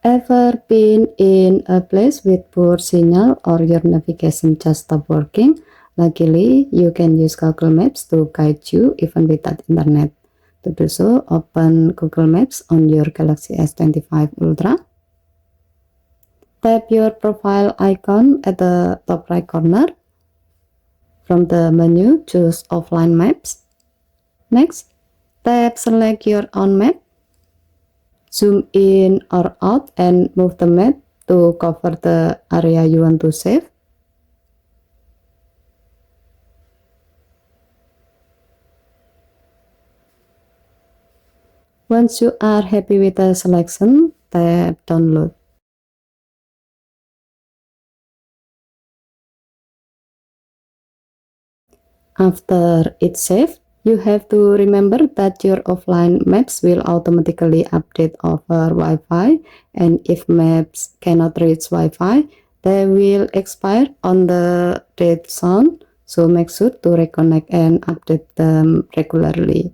Ever been in a place with poor signal or your navigation just stopped working? Luckily, you can use Google Maps to guide you even without internet. To do so, open Google Maps on your Galaxy S25 Ultra. Tap your profile icon at the top right corner. From the menu, choose Offline Maps. Next, tap Select your own map. Zoom in or out and move the map to cover the area you want to save. Once you are happy with the selection, tap download. After it's saved, you have to remember that your offline maps will automatically update over Wi-Fi, and if maps cannot reach Wi-Fi, they will expire on the dead zone, so make sure to reconnect and update them regularly.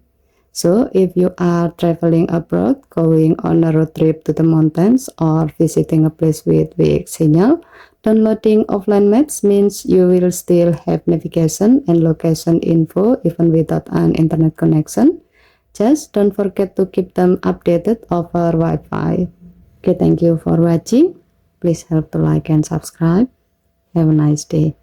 So if you are traveling abroad, going on a road trip to the mountains, or visiting a place with weak signal, downloading offline maps means you will still have navigation and location info even without an internet connection. Just don't forget to keep them updated over Wi-Fi. Okay, thank you for watching. Please help to like and subscribe. Have a nice day.